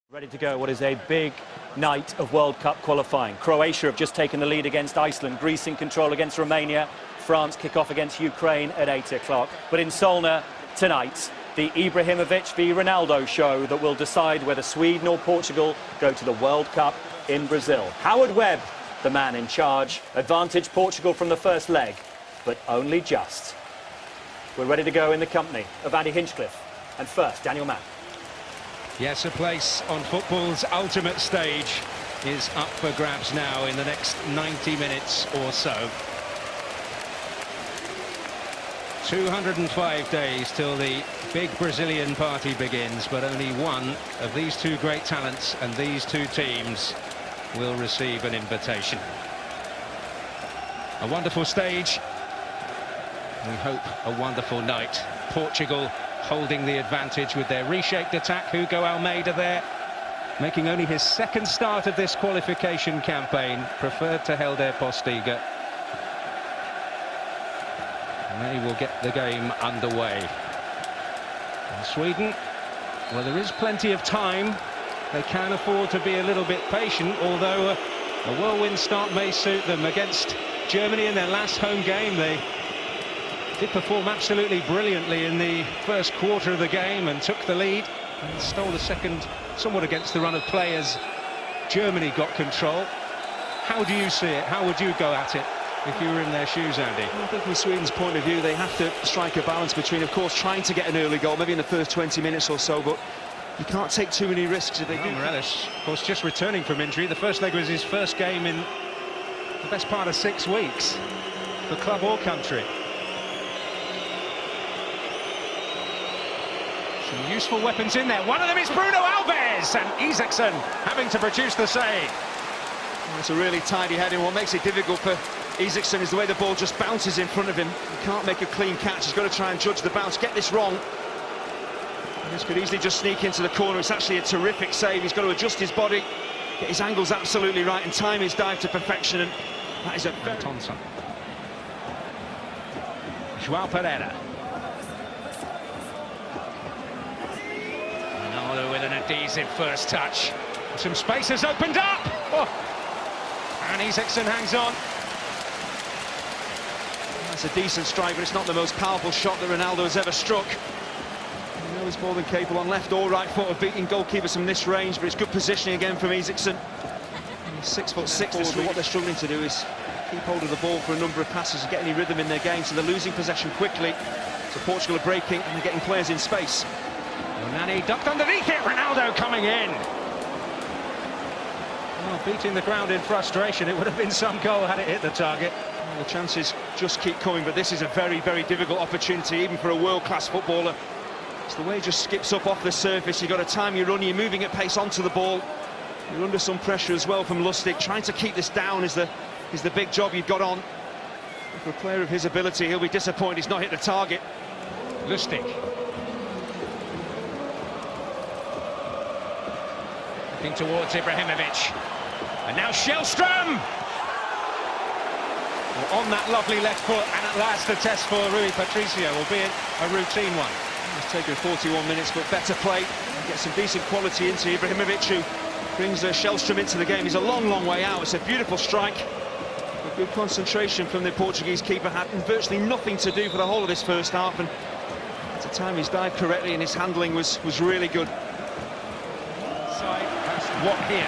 Ready to go. What is a big night of World Cup qualifying. Croatia have just taken the lead against Iceland. Greece in control against Romania. France kick off against Ukraine at 8 o'clock. But in Solna tonight, the Ibrohimovic v Ronaldo show that will decide whether Sweden or Portugal go to the World Cup in Brazil. Howard Webb, the man in charge. Advantage Portugal from the first leg, but only just. We're ready to go in the company of Andy Hinchcliffe. And first, Daniel Mann. Yes, a place on football's ultimate stage is up for grabs now in the next 90 minutes or so. 205 days till the big Brazilian party begins, but only one of these two great talents and these two teams will receive an invitation. A wonderful stage. We hope a wonderful night. Portugal holding the advantage with their reshaped attack. Hugo Almeida there, making only his second start of this qualification campaign. Preferred to Helder Postiga. And they will get the game underway. And Sweden, well, there is plenty of time. They can afford to be a little bit patient, although a whirlwind start may suit them. Against Germany in their last home game, they did perform absolutely brilliantly in the first quarter of the game and took the lead and stole the second somewhat against the run of play as Germany got control. How do you see it? How would you go at it if you were in their shoes, Andy? Well, I think from Sweden's point of view, they have to strike a balance between, of course, trying to get an early goal, maybe in the first 20 minutes or so, but you can't take too many risks if they do. Morales, of course, just returning from injury. The first leg was his first game in the best part of 6 weeks for club or country. Some useful weapons in there. One of them is Bruno Alves, and Isaacson having to produce the save. Well, it's a really tidy heading. What makes it difficult for Isaacson is the way the ball just bounces in front of him. He can't make a clean catch. He's got to try and judge the bounce, get this wrong. And this could easily just sneak into the corner. It's actually a terrific save. He's got to adjust his body, get his angles absolutely right, and time his dive to perfection. And that is a very... Thompson. João Pereira. With an adhesive first touch. Some space has opened up. Oh. And Isaacson hangs on. That's a decent strike, but it's not the most powerful shot that Ronaldo has ever struck. You know he's more than capable on left or right foot of beating goalkeepers from this range, but it's good positioning again from Isaacson. He's 6'6", but what they're struggling to do is keep hold of the ball for a number of passes and get any rhythm in their game, so they're losing possession quickly. So Portugal are breaking and they're getting players in space. Nani ducked underneath it, Ronaldo coming in. Well, beating the ground in frustration, it would have been some goal had it hit the target. Well, the chances just keep coming, but this is a very, very difficult opportunity, even for a world-class footballer. It's the way he just skips up off the surface. You've got to time your run, you're moving at pace onto the ball. You're under some pressure as well from Lustig. Trying to keep this down is the big job you've got on. For a player of his ability, he'll be disappointed he's not hit the target. Lustig. Looking towards Ibrohimovic, and now Shellstrom! Well, on that lovely left foot, and at last the test for Rui Patricio, albeit a routine one. It's taken 41 minutes, but better play. Get some decent quality into Ibrohimovic, who brings Shellstrom into the game. He's a long, long way out. It's a beautiful strike. A good concentration from the Portuguese keeper, had virtually nothing to do for the whole of this first half, and at the time he's dived correctly and his handling was really good. What here?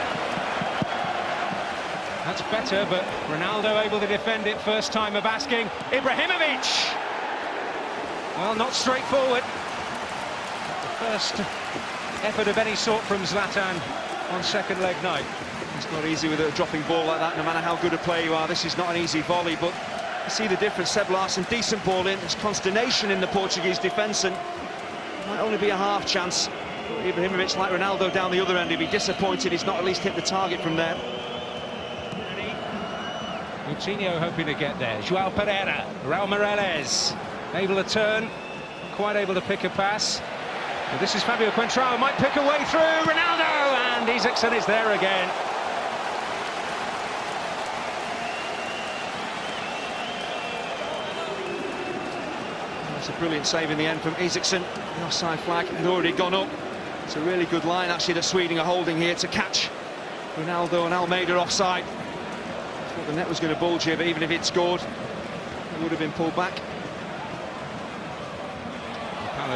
That's better, but Ronaldo able to defend it first time of asking. Ibrohimovic! Well, not straightforward. The first effort of any sort from Zlatan on second leg night. It's not easy with a dropping ball like that, no matter how good a player you are. This is not an easy volley, but you see the difference. Seb Larsson, decent ball in. There's consternation in the Portuguese defence, and it might only be a half chance. Ibrohimovic, like Ronaldo down the other end, he'll be disappointed he's not at least hit the target from there. Coutinho hoping to get there. João Pereira, Raul Morales, able to turn, quite able to pick a pass. But this is Fabio Contrao, might pick a way through. Ronaldo, and Isaacson is there again. It's a brilliant save in the end from Isaacson. The offside flag had already gone up. It's a really good line, actually, that Sweden are holding here to catch Ronaldo and Almeida offside. I thought the net was going to bulge here, but even if he'd scored, it would have been pulled back.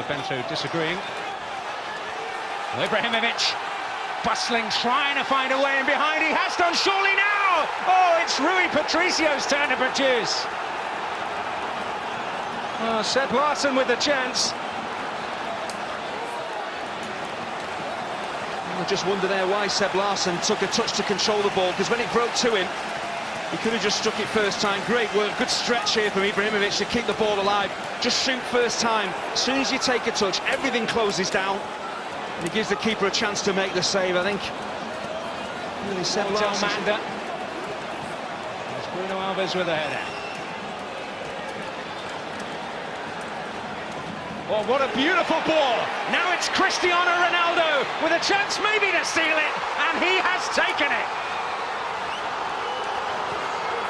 Bento disagreeing. Ibrahimovic bustling, trying to find a way in behind. He has done, surely now! Oh, it's Rui Patricio's turn to produce. Oh, Seb Larsson with the chance. I just wonder there why Seb Larsson took a touch to control the ball, because when it broke to him, he could have just struck it first time. Great work, good stretch here from Ibrahimovic to keep the ball alive. Just shoot first time. As soon as you take a touch, everything closes down. And it gives the keeper a chance to make the save, I think. Really, Seb Larsson. There's Bruno Alves with a header. Oh, what a beautiful ball. Now it's Cristiano Ronaldo with a chance maybe to seal it, and he has taken it.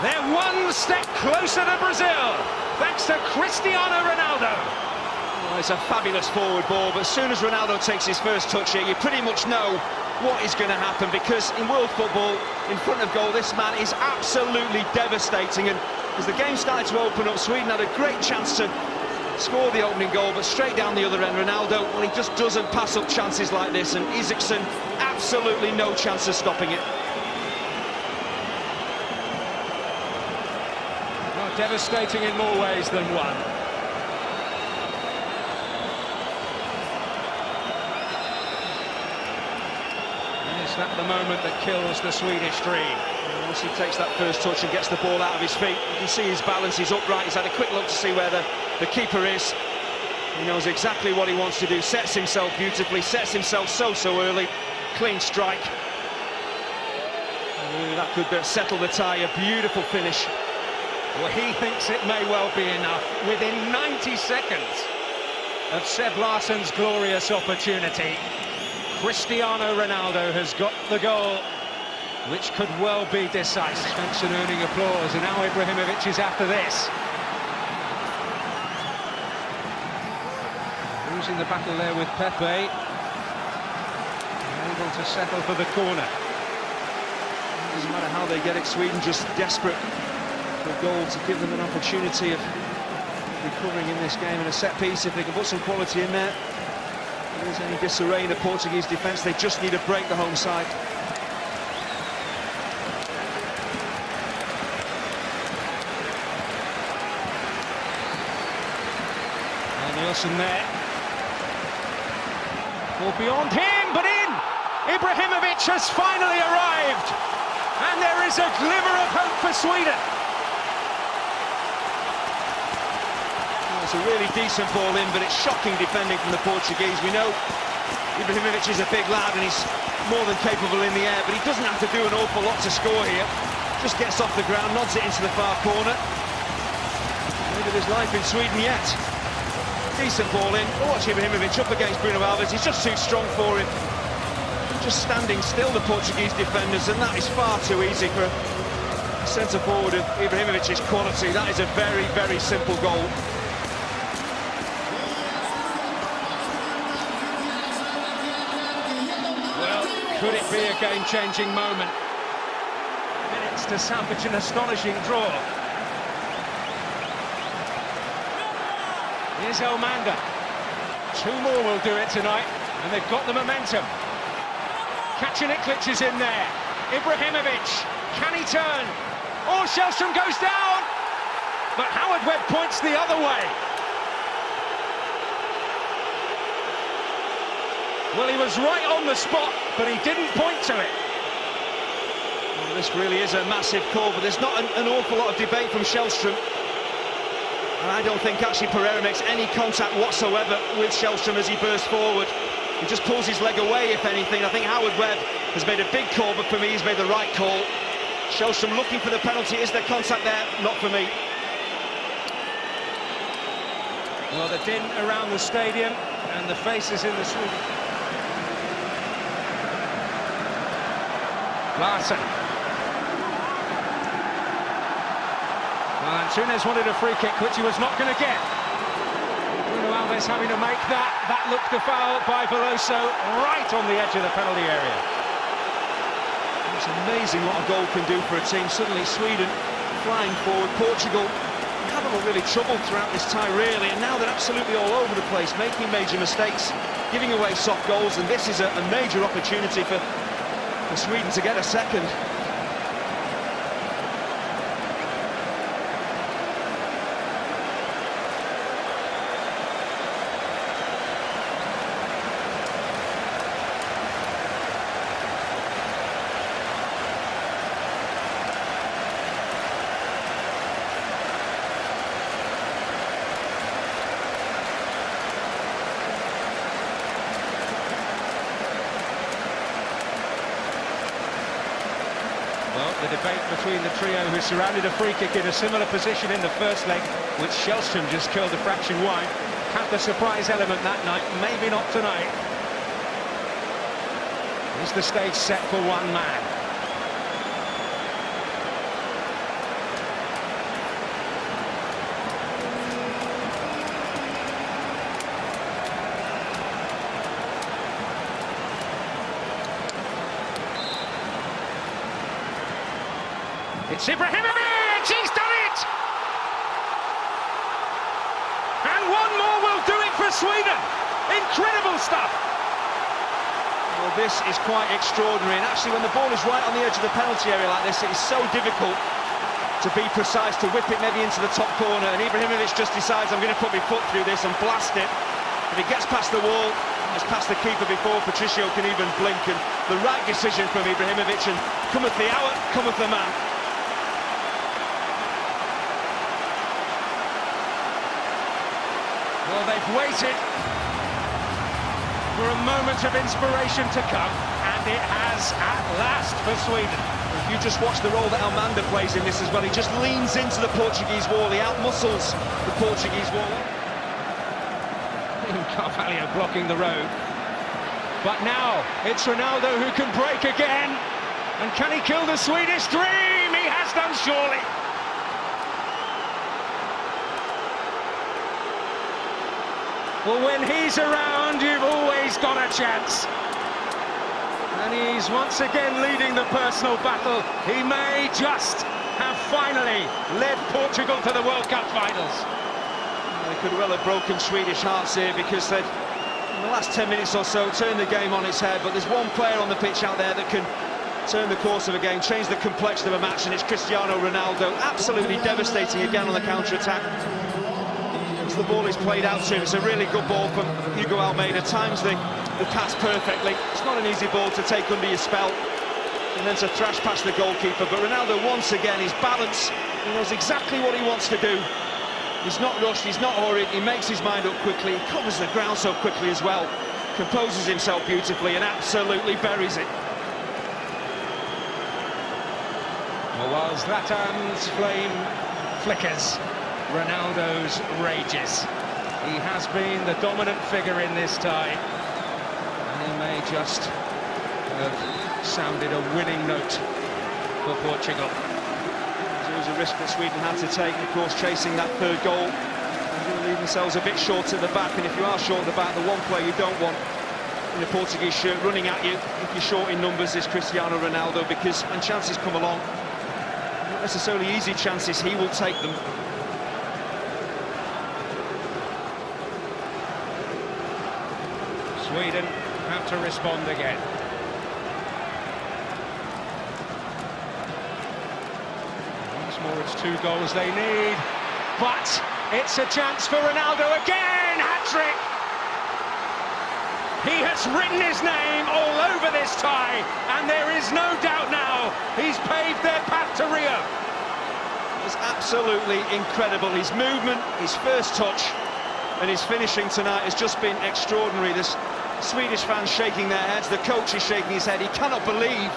They're one step closer to Brazil, thanks to Cristiano Ronaldo. Well, it's a fabulous forward ball, but as soon as Ronaldo takes his first touch here, you pretty much know what is going to happen, because in world football, in front of goal, this man is absolutely devastating. And as the game started to open up, Sweden had a great chance to score the opening goal, but straight down the other end, Ronaldo, well, he just doesn't pass up chances like this, and Isaksson, absolutely no chance of stopping it. Devastating in more ways than one. And is that the moment that kills the Swedish dream? Once he takes that first touch and gets the ball out of his feet, you can see his balance, he's upright, he's had a quick look to see where the keeper is. He knows exactly what he wants to do, sets himself beautifully, sets himself so early. Clean strike. Really, that could settle the tie, a beautiful finish. Well, he thinks it may well be enough. Within 90 seconds of Seb Larsson's glorious opportunity, Cristiano Ronaldo has got the goal, which could well be decisive. Svensson earning applause, and now Ibrahimovic is after this. Losing the battle there with Pepe. Able to settle for the corner. Doesn't matter how they get it, Sweden just desperate for a goal to give them an opportunity of recovering in this game. And a set piece, if they can put some quality in there, if there's any disarray in the Portuguese defence, they just need to break the home side. And Nielsen there. Well, beyond him, but in! Ibrahimovic has finally arrived, and there is a glimmer of hope for Sweden. It's a really decent ball in, but it's shocking defending from the Portuguese. We know Ibrahimovic is a big lad and he's more than capable in the air, but he doesn't have to do an awful lot to score here. Just gets off the ground, nods it into the far corner. End of his life in Sweden yet. Decent ball in. Oh, watch Ibrahimovic up against Bruno Alves. He's just too strong for him. Just standing still, the Portuguese defenders, and that is far too easy for a centre-forward of Ibrahimovic's quality. That is a very, very simple goal. Could it be a game-changing moment? Minutes to salvage an astonishing draw. Here's Almeida. Two more will do it tonight, and they've got the momentum. Kacaniklic is in there. Ibrahimovic, can he turn? Oh, Shellstrom goes down! But Howard Webb points the other way. Well, he was right on the spot, but he didn't point to it. Well, this really is a massive call, but there's not an awful lot of debate from Shellstrom. And I don't think actually Pereira makes any contact whatsoever with Shellstrom as he bursts forward. He just pulls his leg away, if anything. I think Howard Webb has made a big call, but for me, he's made the right call. Shellstrom looking for the penalty. Is there contact there? Not for me. Well, the din around the stadium and the faces in the Sweden. Larsson. Well, Antunes wanted a free kick, which he was not going to get. Bruno Alves was having to make that looked a foul by Veloso right on the edge of the penalty area. It's amazing what a goal can do for a team. Suddenly Sweden flying forward. Portugal haven't looked really troubled throughout this tie, really, and now they're absolutely all over the place, making major mistakes, giving away soft goals, and this is a major opportunity for Sweden to get a second. The debate between the trio who surrounded a free kick in a similar position in the first leg, which Shellstrom just curled a fraction wide, had the surprise element that night, maybe not tonight. Is the stage set for one man? It's Ibrahimovic! He's done it! And one more will do it for Sweden. Incredible stuff. Well, this is quite extraordinary, and actually when the ball is right on the edge of the penalty area like this, it is so difficult to be precise, to whip it maybe into the top corner, and Ibrahimovic just decides, I'm going to put my foot through this and blast it. If it gets past the wall, it's past the keeper before Patricio can even blink, and the right decision from Ibrahimovic, and cometh the hour, cometh the man. Well, they've waited for a moment of inspiration to come, and it has at last for Sweden. If you just watch the role that Almanda plays in this as well, he just leans into the Portuguese wall, he outmuscles the Portuguese wall. Carvalho blocking the road. But now it's Ronaldo who can break again. And can he kill the Swedish dream? He has done, surely. Well, when he's around, you've always got a chance. And he's once again leading the personal battle. He may just have finally led Portugal to the World Cup finals. They could well have broken Swedish hearts here, because they'd, in the last 10 minutes or so, turned the game on its head. But there's one player on the pitch out there that can turn the course of a game, change the complexion of a match, and it's Cristiano Ronaldo. Absolutely devastating again on the counter-attack. The ball is played out to him. It's a really good ball from Hugo Almeida. Times the pass perfectly. It's not an easy ball to take under your spell and then to thrash past the goalkeeper. But Ronaldo, once again, his balance, he knows exactly what he wants to do. He's not rushed, he's not hurried, he makes his mind up quickly, he covers the ground so quickly as well, composes himself beautifully and absolutely buries it. Well, while Zlatan's flame flickers, Ronaldo's rages. He has been the dominant figure in this tie, and he may just have sounded a winning note for Portugal. There's always a risk that Sweden had to take, of course, chasing that third goal. They're going to leave themselves a bit short at the back, and if you are short at the back, the one player you don't want in a Portuguese shirt running at you, if you're short in numbers, is Cristiano Ronaldo, because when chances come along, not necessarily easy chances, he will take them. Sweden have to respond again. Once more, it's 2 goals they need, but it's a chance for Ronaldo again. Hat-trick. He has written his name all over this tie, and there is no doubt now he's paved their path to Rio. It's absolutely incredible. His movement, his first touch, and his finishing tonight has just been extraordinary. This Swedish fans shaking their heads, the coach is shaking his head. He cannot believe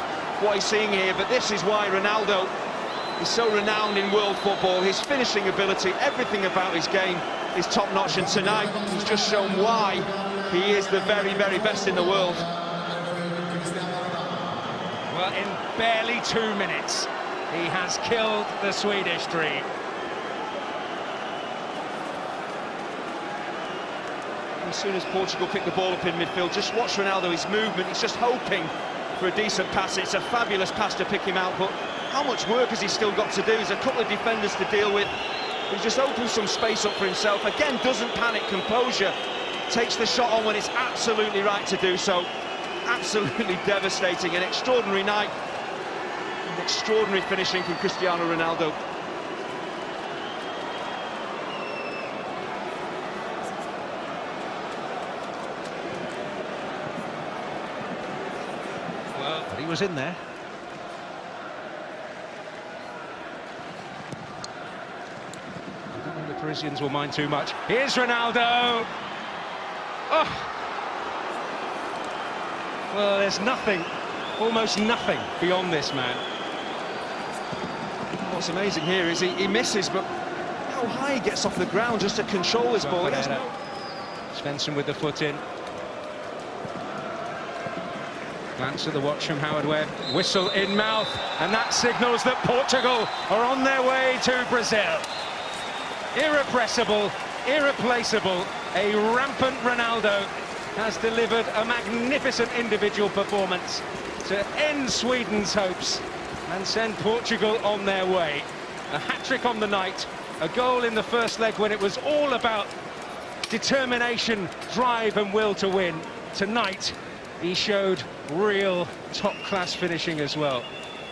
what he's seeing here, but this is why Ronaldo is so renowned in world football. His finishing ability, everything about his game is top-notch, and tonight he's just shown why he is the very, very best in the world. Well, in barely 2 minutes, he has killed the Swedish dream. As soon as Portugal pick the ball up in midfield, just watch Ronaldo, his movement, he's just hoping for a decent pass. It's a fabulous pass to pick him out, but how much work has he still got to do? There's a couple of defenders to deal with. He just opens some space up for himself. Again, doesn't panic, composure. Takes the shot on when it's absolutely right to do so. Absolutely devastating. An extraordinary night. An extraordinary finishing from Cristiano Ronaldo. Well, but he was in there. I don't think the Parisians will mind too much. Here's Ronaldo. Oh! Well, there's nothing, almost nothing beyond this man. What's amazing here is he misses, but how high he gets off the ground just to control this ball. Svensson with the foot in. Glance at the watch from Howard Webb. Whistle in mouth, and that signals that Portugal are on their way to Brazil. Irrepressible, irreplaceable, a rampant Ronaldo has delivered a magnificent individual performance to end Sweden's hopes and send Portugal on their way. A hat-trick on the night, a goal in the first leg when it was all about determination, drive and will to win. Tonight, he showed real top-class finishing as well.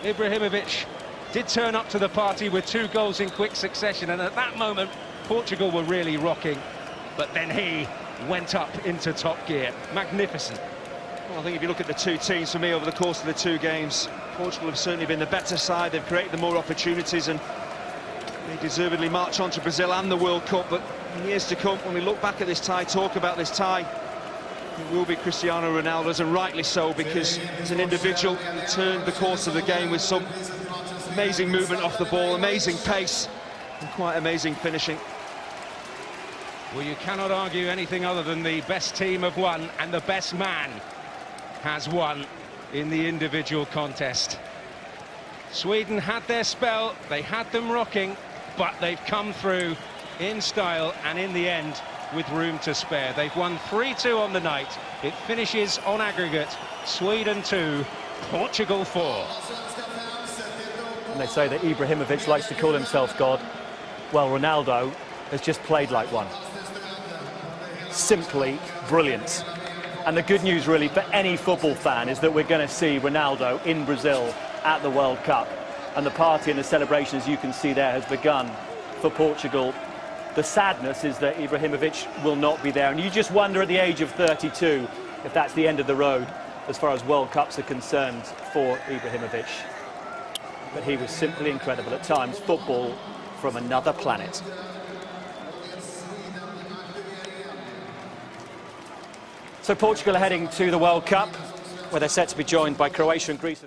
Ibrahimovic did turn up to the party with 2 goals in quick succession, and at that moment, Portugal were really rocking. But then he went up into top gear. Magnificent. Well, I think if you look at the two teams, for me, over the course of the 2 games, Portugal have certainly been the better side. They've created the more opportunities, and they deservedly march on to Brazil and the World Cup. But in years to come, when we look back at this tie, talk about this tie, it will be Cristiano Ronaldo's, and rightly so, because as an individual, he turned the course of the game with some amazing movement off the ball, amazing pace, and quite amazing finishing. Well, you cannot argue anything other than the best team have won, and the best man has won in the individual contest. Sweden had their spell, they had them rocking, but they've come through in style and in the end with room to spare. They've won 3-2 on the night. It finishes on aggregate, Sweden 2, Portugal 4. And they say that Ibrahimovic likes to call himself God. Well, Ronaldo has just played like one. Simply brilliant. And the good news really for any football fan is that we're going to see Ronaldo in Brazil at the World Cup. And the party and the celebration, as you can see there, has begun for Portugal. The sadness is that Ibrahimovic will not be there. And you just wonder at the age of 32 if that's the end of the road as far as World Cups are concerned for Ibrahimovic. But he was simply incredible at times. Football from another planet. So Portugal are heading to the World Cup, where they're set to be joined by Croatia and Greece.